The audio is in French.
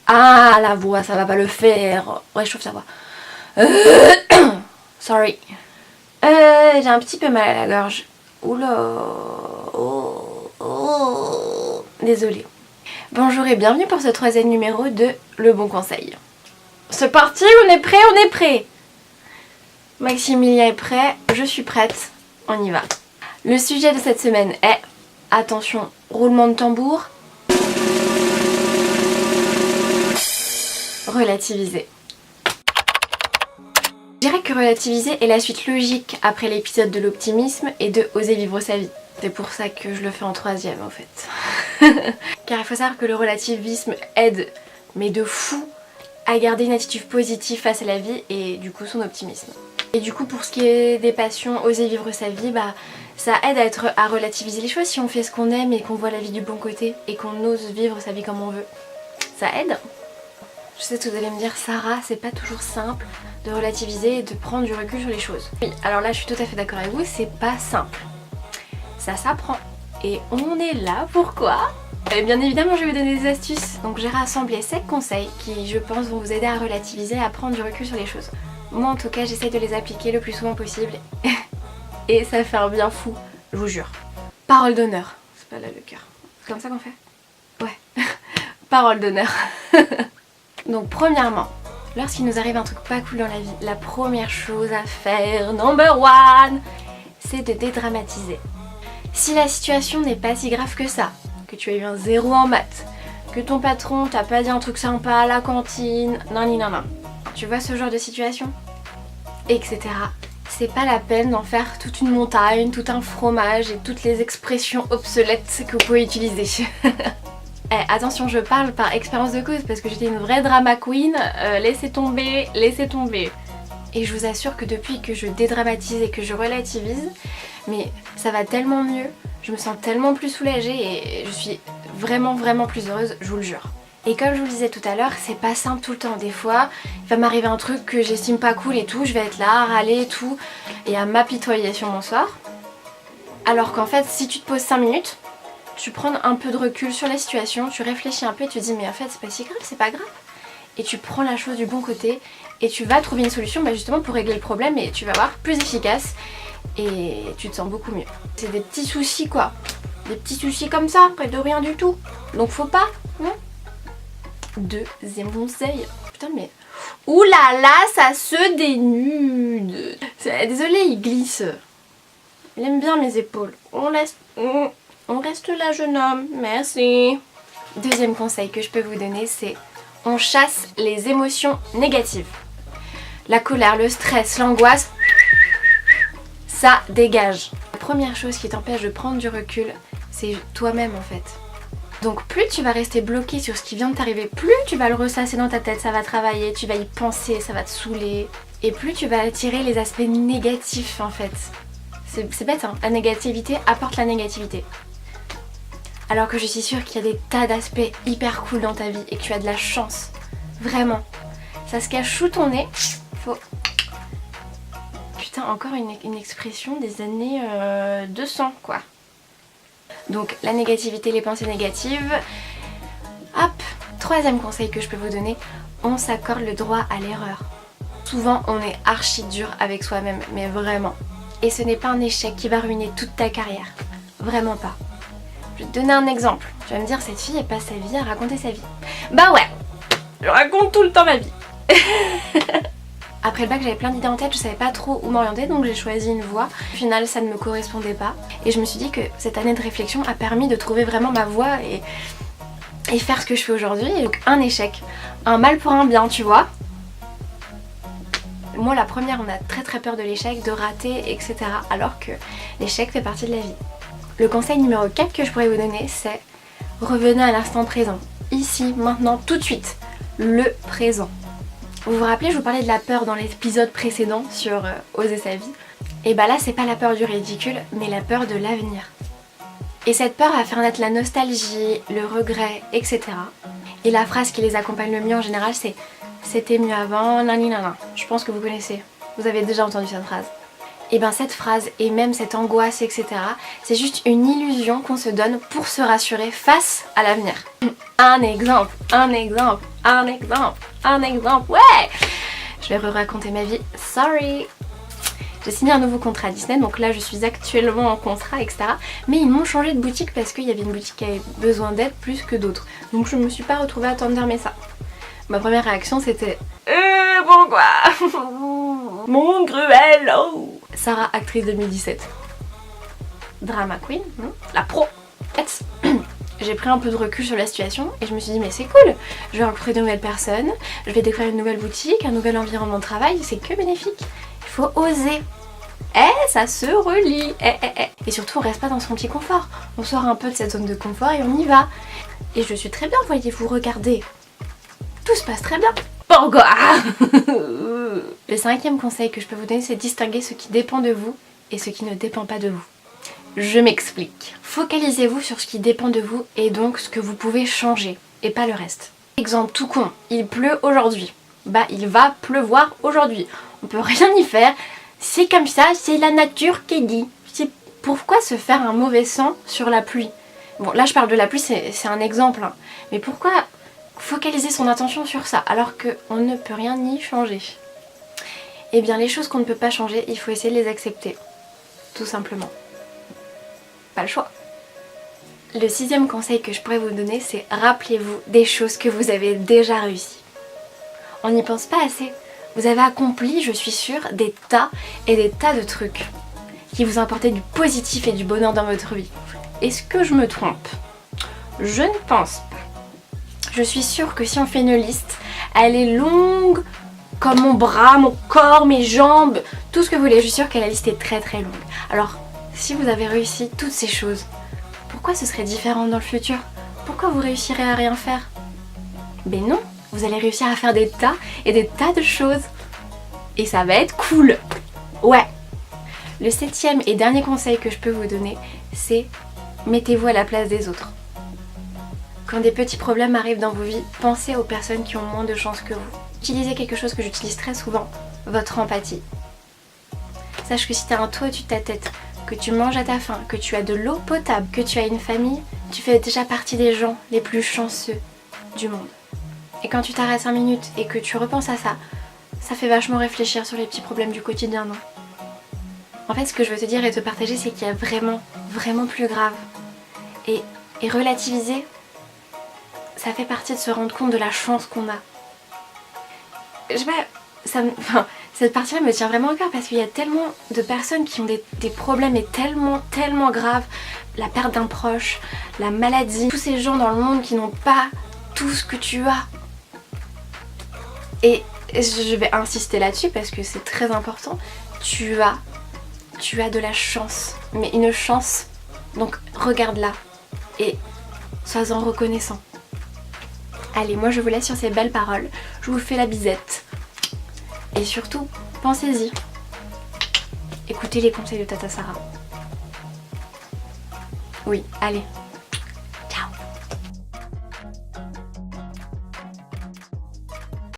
Ah, la voix, ça va pas le faire. Réchauffe ta voix. Sorry. J'ai un petit peu mal à la gorge. Oula. Désolée. Bonjour et bienvenue pour ce 3e numéro de Le Bon Conseil. C'est parti, on est prêt, on est prêt. Maximilien est prêt, je suis prête, on y va. Le sujet de cette semaine est, attention, roulement de tambour, relativiser. Je dirais que relativiser est la suite logique après l'épisode de l'optimisme et de oser vivre sa vie. C'est pour ça que je le fais en 3e en fait. Car il faut savoir que le relativisme aide, mais de fou, à garder une attitude positive face à la vie et du coup son optimisme. Et du coup pour ce qui est des passions, oser vivre sa vie, ça aide à relativiser les choses si on fait ce qu'on aime et qu'on voit la vie du bon côté et qu'on ose vivre sa vie comme on veut. Ça aide. Je sais que vous allez me dire, Sarah, c'est pas toujours simple de relativiser et de prendre du recul sur les choses. Oui, alors là je suis tout à fait d'accord avec vous, c'est pas simple. Ça s'apprend. Et on est là, pourquoi ? Bien évidemment je vais vous donner des astuces. Donc j'ai rassemblé 7 conseils qui je pense vont vous aider à relativiser, à prendre du recul sur les choses. Moi en tout cas j'essaye de les appliquer le plus souvent possible. Et ça fait un bien fou, je vous jure. Parole d'honneur. C'est pas là le cœur. C'est comme ça qu'on fait ? Ouais. Parole d'honneur. Donc premièrement, lorsqu'il nous arrive un truc pas cool dans la vie, la première chose à faire, number one, c'est de dédramatiser. Si la situation n'est pas si grave que ça, que tu as eu un 0 en maths, que ton patron t'a pas dit un truc sympa à la cantine, non. Tu vois ce genre de situation ? Etc. C'est pas la peine d'en faire toute une montagne, tout un fromage et toutes les expressions obsolètes que vous pouvez utiliser. Attention, je parle par expérience de cause parce que j'étais une vraie drama queen, laissez tomber. Et je vous assure que depuis que je dédramatise et que je relativise, mais ça va tellement mieux, je me sens tellement plus soulagée et je suis vraiment plus heureuse, je vous le jure. Et comme je vous le disais tout à l'heure, c'est pas simple tout le temps. Des fois, il va m'arriver un truc que j'estime pas cool et tout, je vais être là à râler et tout, et à m'apitoyer sur mon sort. Alors qu'en fait, si tu te poses 5 minutes, tu prends un peu de recul sur la situation, tu réfléchis un peu et tu te dis mais en fait c'est pas si grave, c'est pas grave. Et tu prends la chose du bon côté et tu vas trouver une solution justement pour régler le problème et tu vas voir plus efficace et tu te sens beaucoup mieux. C'est des petits soucis quoi, des petits soucis comme ça, près de rien du tout. Donc faut pas, hein. 2e conseil. Putain mais... Ouh là là, ça se dénude. Désolée, il glisse. Il aime bien mes épaules. On reste là, jeune homme. Merci. 2e conseil que je peux vous donner, c'est on chasse les émotions négatives. La colère, le stress, l'angoisse, ça dégage. La première chose qui t'empêche de prendre du recul, c'est toi-même en fait. Donc plus tu vas rester bloqué sur ce qui vient de t'arriver, plus tu vas le ressasser dans ta tête, ça va travailler, tu vas y penser, ça va te saouler. Et plus tu vas attirer les aspects négatifs en fait. C'est bête hein, la négativité apporte la négativité. Alors que je suis sûre qu'il y a des tas d'aspects hyper cool dans ta vie et que tu as de la chance. Vraiment. Ça se cache sous ton nez. Faut... Putain, encore une expression des années 200 quoi. Donc la négativité, les pensées négatives. Hop, 3e conseil que je peux vous donner, on s'accorde le droit à l'erreur. Souvent on est archi dur avec soi-même, mais vraiment. Et ce n'est pas un échec qui va ruiner toute ta carrière. Vraiment pas. Je vais te donner un exemple. Tu vas me dire, cette fille elle passe sa vie à raconter sa vie. Bah ouais, je raconte tout le temps ma vie. Après le bac j'avais plein d'idées en tête, je savais pas trop où m'orienter donc j'ai choisi une voie. Au final ça ne me correspondait pas et je me suis dit que cette année de réflexion a permis de trouver vraiment ma voie et faire ce que je fais aujourd'hui. Donc un échec, un mal pour un bien tu vois. Moi la première on a très peur de l'échec, de rater etc. Alors que l'échec fait partie de la vie. Le conseil numéro 4 que je pourrais vous donner c'est revenez à l'instant présent. Ici, maintenant, tout de suite. Le présent. Vous vous rappelez, je vous parlais de la peur dans l'épisode précédent sur oser sa vie. Et bah là, c'est pas la peur du ridicule, mais la peur de l'avenir. Et cette peur va faire naître la nostalgie, le regret, etc. Et la phrase qui les accompagne le mieux en général, c'est « c'était mieux avant, nanana ». Je pense que vous connaissez. Vous avez déjà entendu cette phrase. Et bien cette phrase et même cette angoisse, etc. c'est juste une illusion qu'on se donne pour se rassurer face à l'avenir. Un exemple. un exemple, ouais. Je vais raconter ma vie, sorry. J'ai signé un nouveau contrat à Disney, donc là je suis actuellement en contrat, etc. Mais ils m'ont changé de boutique parce qu'il y avait une boutique qui avait besoin d'aide plus que d'autres. Donc je me suis pas retrouvée à tendre ça. Ma première réaction c'était bon quoi. Mon cruel, oh. Sarah, actrice 2017. Drama queen, la pro. J'ai pris un peu de recul sur la situation et je me suis dit mais c'est cool, je vais rencontrer de nouvelles personnes, je vais découvrir une nouvelle boutique, un nouvel environnement de travail, c'est que bénéfique. Il faut oser. Ça se relie. Et surtout on reste pas dans son petit confort, on sort un peu de cette zone de confort et on y va. Et je suis très bien, voyez-vous, regardez. Tout se passe très bien. Pourquoi? Le 5e conseil que je peux vous donner, c'est distinguer ce qui dépend de vous et ce qui ne dépend pas de vous. Je m'explique. Focalisez-vous sur ce qui dépend de vous et donc ce que vous pouvez changer et pas le reste. Exemple tout con, il pleut aujourd'hui. Bah il va pleuvoir aujourd'hui. On peut rien y faire. C'est comme ça, c'est la nature qui dit. Pourquoi se faire un mauvais sang sur la pluie? Bon là je parle de la pluie, c'est un exemple. Hein. Mais pourquoi focaliser son attention sur ça alors qu'on ne peut rien y changer? Eh bien les choses qu'on ne peut pas changer, il faut essayer de les accepter. Tout simplement. Pas le choix. Le 6e conseil que je pourrais vous donner, c'est rappelez-vous des choses que vous avez déjà réussies. On n'y pense pas assez. Vous avez accompli, je suis sûre, des tas et des tas de trucs qui vous apportaient du positif et du bonheur dans votre vie. Est-ce que je me trompe? Je ne pense pas. Je suis sûre que si on fait une liste, elle est longue comme mon bras, mon corps, mes jambes, tout ce que vous voulez. Je suis sûre que la liste est très très longue. Alors, si vous avez réussi toutes ces choses, pourquoi ce serait différent dans le futur? Pourquoi vous réussirez à rien faire? Ben non, vous allez réussir à faire des tas et des tas de choses. Et ça va être cool. Ouais. Le 7e et dernier conseil que je peux vous donner, c'est mettez-vous à la place des autres. Quand des petits problèmes arrivent dans vos vies, pensez aux personnes qui ont moins de chance que vous. Utilisez quelque chose que j'utilise très souvent, votre empathie. Sache que si tu as un toit au-dessus de ta tête, que tu manges à ta faim, que tu as de l'eau potable, que tu as une famille, tu fais déjà partie des gens les plus chanceux du monde. Et quand tu t'arrêtes 5 minutes et que tu repenses à ça, ça fait vachement réfléchir sur les petits problèmes du quotidien, non? En fait, ce que je veux te dire et te partager, c'est qu'il y a vraiment, vraiment plus grave. Et relativiser, ça fait partie de se rendre compte de la chance qu'on a. Je sais pas, cette partie-là me tient vraiment au cœur parce qu'il y a tellement de personnes qui ont des problèmes et tellement graves. La perte d'un proche, la maladie, tous ces gens dans le monde qui n'ont pas tout ce que tu as. Et je vais insister là-dessus parce que c'est très important. Tu as de la chance, mais une chance. Donc regarde-la et sois-en reconnaissant. Allez, moi je vous laisse sur ces belles paroles. Je vous fais la bisette. Et surtout, pensez-y. Écoutez les conseils de Tata Sarah. Oui, allez,